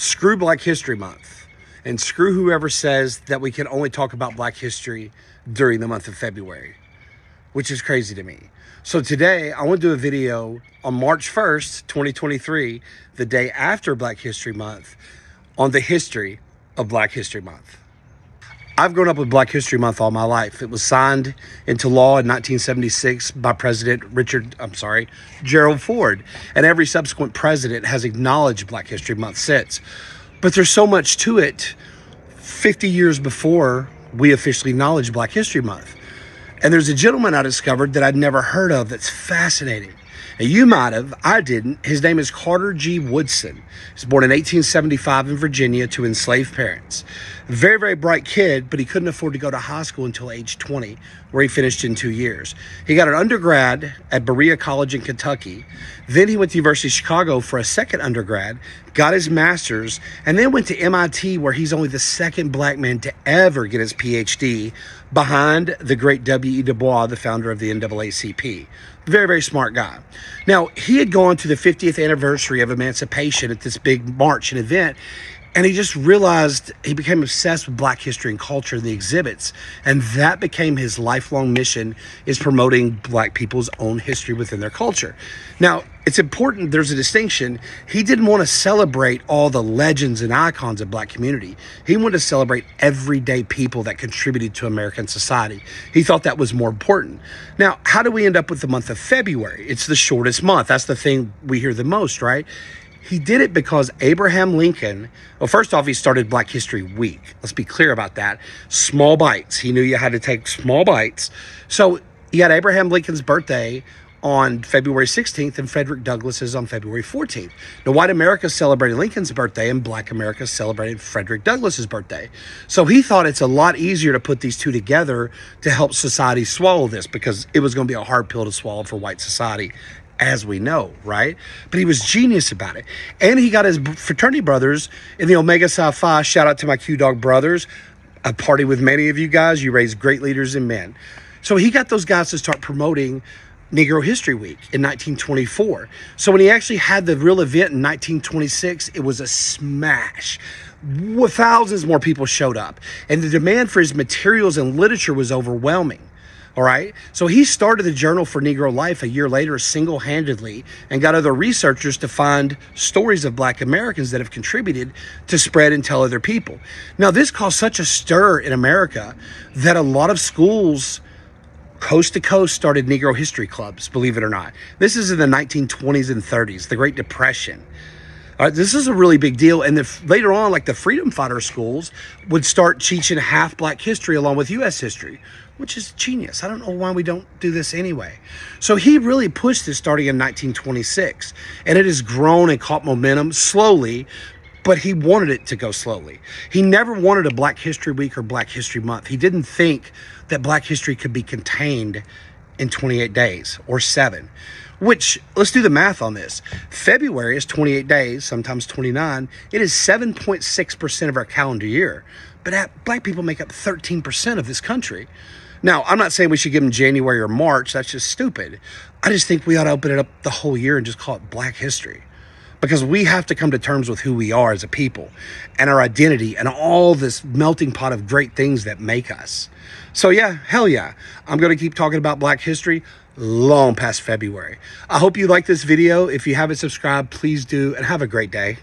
Screw Black History Month, and screw whoever says that we can only talk about Black history during the month of February, which is crazy to me. So today, I want to do a video on March 1st, 2023, the day after Black History Month, on the history of Black History Month. I've grown up with Black History Month all my life. It was signed into law in 1976 by Gerald Ford, and every subsequent president has acknowledged Black History Month since. But there's so much to it 50 years before we officially acknowledged Black History Month. And there's a gentleman I discovered that I'd never heard of that's fascinating. And you might have, I didn't. His name is Carter G. Woodson. He was born in 1875 in Virginia to enslaved parents. Very, very bright kid, but he couldn't afford to go to high school until age 20, where he finished in 2 years. He got an undergrad at Berea College in Kentucky. Then he went to the University of Chicago for a second undergrad, got his master's, and then went to MIT, where he's only the second black man to ever get his PhD, behind the great W.E. Du Bois, the founder of the NAACP. Very, very smart guy. Now, he had gone to the 50th anniversary of emancipation at this big march and event, and he just realized he became obsessed with Black history and culture and the exhibits. And that became his lifelong mission, is promoting Black people's own history within their culture. Now, it's important, there's a distinction. He didn't want to celebrate all the legends and icons of Black community. He wanted to celebrate everyday people that contributed to American society. He thought that was more important. Now, how do we end up with the month of February? It's the shortest month. That's the thing we hear the most, right? He did it because Abraham Lincoln, well, first off, he started Black History Week. Let's be clear about that. Small bites. He knew you had to take small bites. So you had Abraham Lincoln's birthday on February 16th and Frederick Douglass's on February 14th. Now, white America celebrated Lincoln's birthday and Black America celebrated Frederick Douglass's birthday. So he thought it's a lot easier to put these two together to help society swallow this, because it was going to be a hard pill to swallow for white society, as we know, right? But he was genius about it. And he got his fraternity brothers in the Omega Psi Phi. Shout out to my Q-Dog brothers. I party with many of you guys. You raise great leaders and men. So he got those guys to start promoting Negro History Week in 1924. So when he actually had the real event in 1926, it was a smash. Thousands more people showed up. And the demand for his materials and literature was overwhelming. All right. So he started the Journal for Negro Life a year later single-handedly, and got other researchers to find stories of Black Americans that have contributed to spread and tell other people. Now, this caused such a stir in America that a lot of schools coast to coast started Negro history clubs, believe it or not. This is in the 1920s and 30s, the Great Depression. All right, this is a really big deal. And later on, like the freedom fighter schools would start teaching half Black history along with U.S. history, which is genius. I don't know why we don't do this anyway. So he really pushed this starting in 1926, and it has grown and caught momentum slowly, but he wanted it to go slowly. He never wanted a Black History Week or Black History Month. He didn't think that Black history could be contained in 28 days or 7, which, let's do the math on this. February is 28 days, sometimes 29. It is 7.6% of our calendar year. But Black people make up 13% of this country. Now, I'm not saying we should give them January or March. That's just stupid. I just think we ought to open it up the whole year and just call it Black History. Because we have to come to terms with who we are as a people and our identity and all this melting pot of great things that make us. So yeah, hell yeah. I'm going to keep talking about Black history long past February. I hope you like this video. If you haven't subscribed, please do, and have a great day.